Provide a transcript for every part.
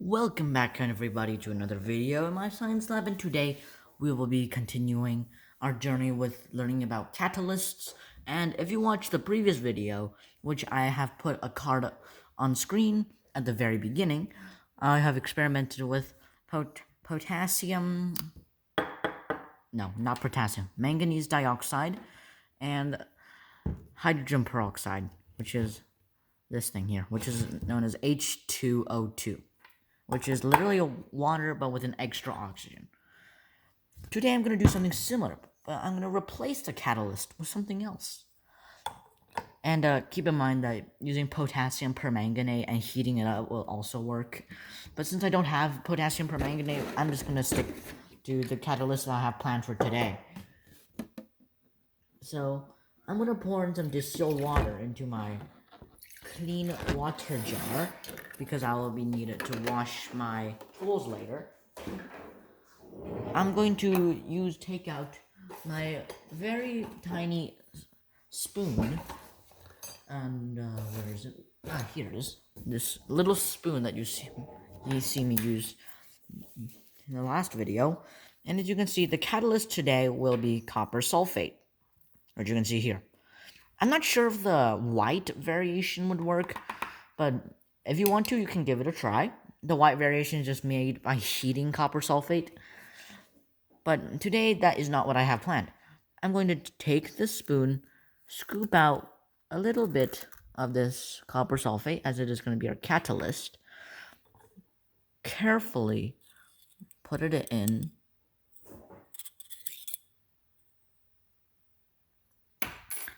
Welcome back everybody to another video in my science lab, and today we will be continuing our journey with learning about catalysts. And if you watched the previous video, which I have put a card on screen at the very beginning, I have experimented with potassium, no, not potassium, manganese dioxide and hydrogen peroxide, which is this thing here, which is known as H2O2. Which is literally a water but with an extra oxygen. Today I'm going to do something similar, but I'm going to replace the catalyst with something else. And keep in mind that using potassium permanganate and heating it up will also work. But since I don't have potassium permanganate, I'm just going to stick to the catalyst that I have planned for today. So I'm going to pour in some distilled water into my clean water jar because I will be needed to wash my tools later. I'm going to take out my very tiny spoon, and where is it? Ah, here it is. This little spoon that you see me use in the last video. And as you can see, the catalyst today will be copper sulfate, which you can see here. I'm not sure if the white variation would work, but if you want to, you can give it a try. The white variation is just made by heating copper sulfate. But today, that is not what I have planned. I'm going to take this spoon, scoop out a little bit of this copper sulfate, as it is going to be our catalyst, carefully put it in.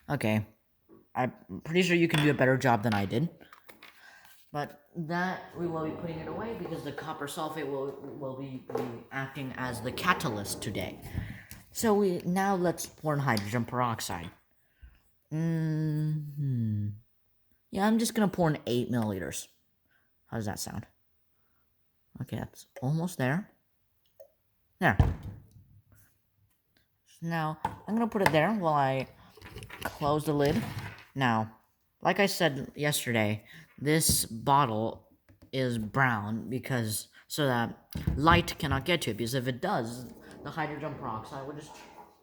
Okay, I'm pretty sure you can do a better job than I did. But that, we will be putting it away because the copper sulfate will be acting as the catalyst today. So now let's pour in hydrogen peroxide. Yeah, I'm just gonna pour in 8 milliliters. How does that sound? Okay, that's almost there. There. Now, I'm gonna put it there while I close the lid. Now, like I said yesterday, this bottle is brown because so that light cannot get to it, because if it does, the hydrogen peroxide would just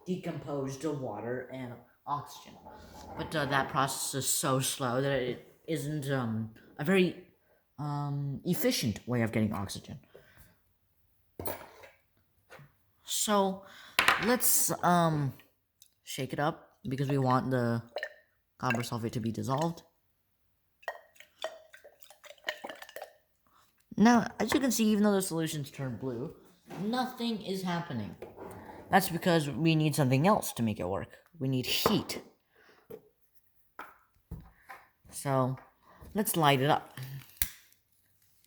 decompose to water and oxygen. But that process is so slow that it isn't a very efficient way of getting oxygen. So let's shake it up because we want the copper sulfate to be dissolved. Now, as you can see, even though the solution's turned blue, nothing is happening. That's because we need something else to make it work. We need heat. So, let's light it up.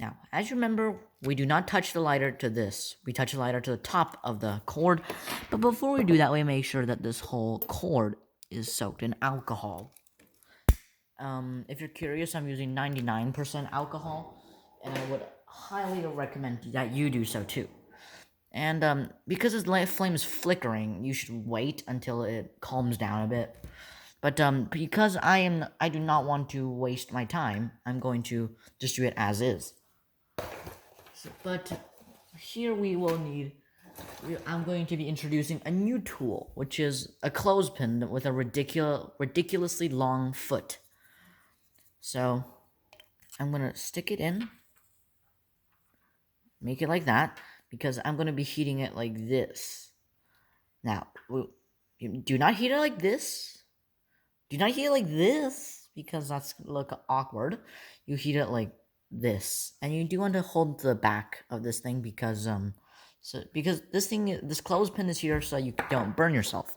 Now, as you remember, we do not touch the lighter to this. We touch the lighter to the top of the cord. But before we do that, we make sure that this whole cord is soaked in alcohol. If you're curious, I'm using 99% alcohol, and I would highly recommend that you do so too. And because the flame is flickering, you should wait until it calms down a bit. But because I do not want to waste my time, I'm going to just do it as is. But here we will need. I'm going to be introducing a new tool, which is a clothespin with a ridiculously long foot. So I'm gonna stick it in, make it like that, because I'm gonna be heating it like this. Now, do not heat it like this. Do not heat it like this, because that's gonna look awkward. You heat it like this, and you do want to hold the back of this thing because this clothespin is here so you don't burn yourself.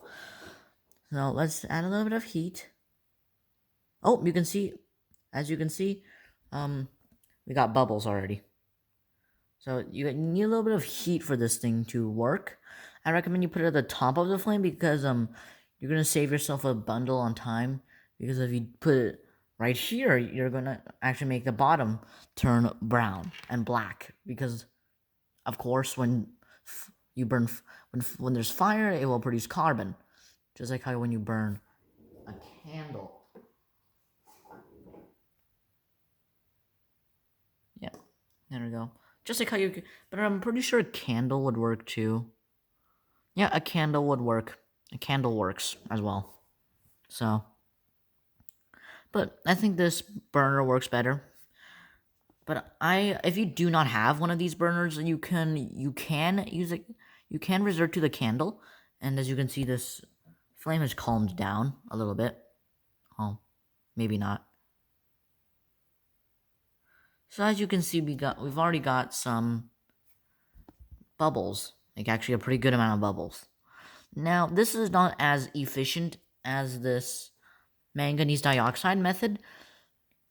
So let's add a little bit of heat. Oh, you can see, as you can see, we got bubbles already. So you need a little bit of heat for this thing to work. I recommend you put it at the top of the flame because you're gonna save yourself a bundle on time. Because if you put it right here, you're gonna actually make the bottom turn brown and black. Because, of course, when you burn when there's fire, it will produce carbon, just like how when you burn a candle. Yeah, there we go. Just like how you, but I'm pretty sure a candle would work too. Yeah, a candle would work. A candle works as well. So, but I think this burner works better. But if you do not have one of these burners, you can use it. You can resort to the candle, and as you can see, this flame has calmed down a little bit. Oh, maybe not. So as you can see, we've already got some bubbles, like actually a pretty good amount of bubbles. Now, this is not as efficient as this manganese dioxide method,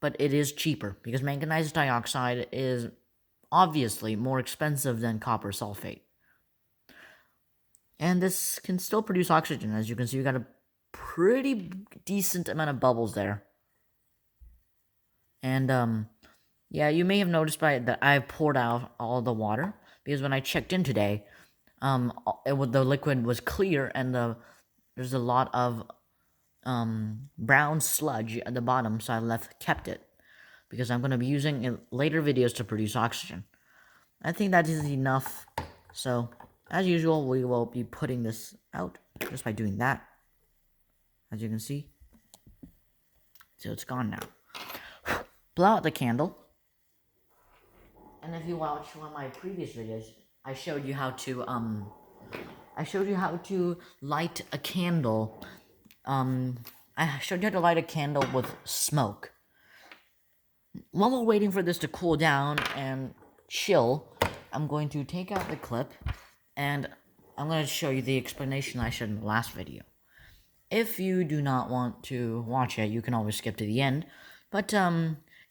but it is cheaper because manganese dioxide is obviously more expensive than copper sulfate. And this can still produce oxygen. As you can see, we got a pretty decent amount of bubbles there. And yeah, you may have noticed that I poured out all the water because when I checked in today, the liquid was clear and there's a lot of brown sludge at the bottom, so I kept it because I'm going to be using in later videos to produce oxygen. I think that is enough. So, as usual, we will be putting this out just by doing that. As you can see. So it's gone now. Blow out the candle. And if you watch one of my previous videos, I showed you how to light a candle. I showed you how to light a candle with smoke. While we're waiting for this to cool down and chill, I'm going to take out the clip and I'm going to show you the explanation I showed in the last video. If you do not want to watch it, you can always skip to the end. But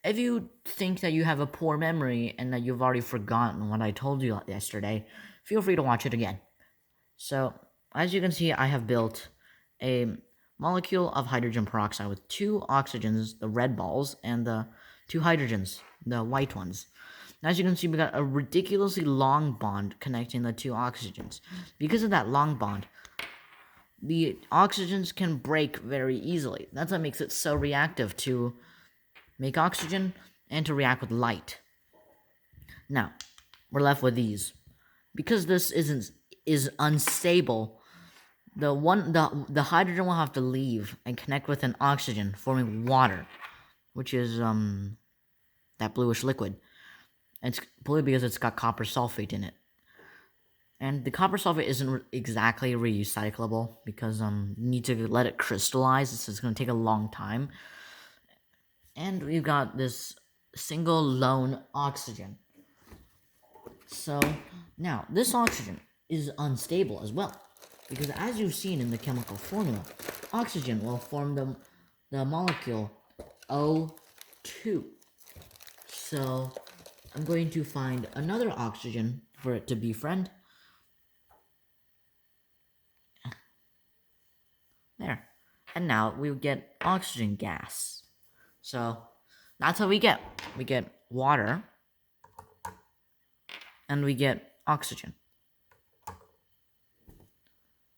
if you think that you have a poor memory and that you've already forgotten what I told you yesterday, feel free to watch it again. So, as you can see, I have built a molecule of hydrogen peroxide with 2 oxygens, the red balls, and the 2 hydrogens, the white ones. Now, as you can see, we got a ridiculously long bond connecting the 2 oxygens. Because of that long bond, the oxygens can break very easily. That's what makes it so reactive to make oxygen and to react with light. Now, we're left with these. Because this is unstable, the hydrogen will have to leave and connect with an oxygen, forming water, which is that bluish liquid. It's blue because it's got copper sulfate in it. And the copper sulfate isn't exactly recyclable because you need to let it crystallize, so it's going to take a long time. And we've got this single lone oxygen. So, now, this oxygen is unstable as well, because as you've seen in the chemical formula, oxygen will form the molecule O2. So, I'm going to find another oxygen for it to befriend. There. And now we get oxygen gas. So, that's what we get. We get water. And we get oxygen.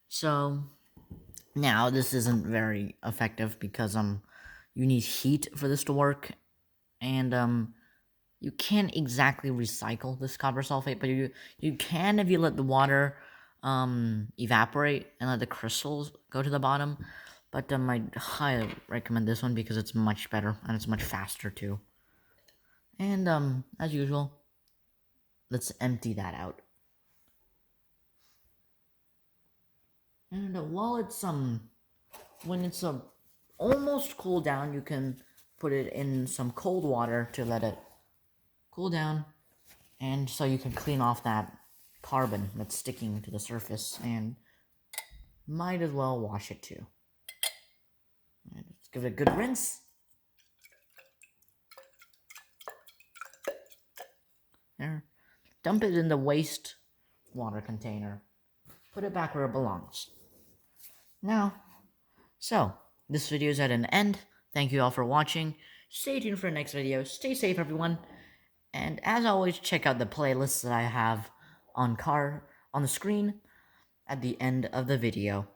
So, now this isn't very effective because you need heat for this to work. And you can't exactly recycle this copper sulfate, but you can if you let the water evaporate and let the crystals go to the bottom. But I highly recommend this one because it's much better and it's much faster too. And as usual, let's empty that out. And while it's when it's almost cool down, you can put it in some cold water to let it cool down, and so you can clean off that carbon that's sticking to the surface, and might as well wash it too. Right, let's give it a good rinse. There. Dump it in the waste water container. Put it back where it belongs. Now, so, this video is at an end. Thank you all for watching. Stay tuned for the next video. Stay safe, everyone. And as always, check out the playlists that I have on the screen at the end of the video.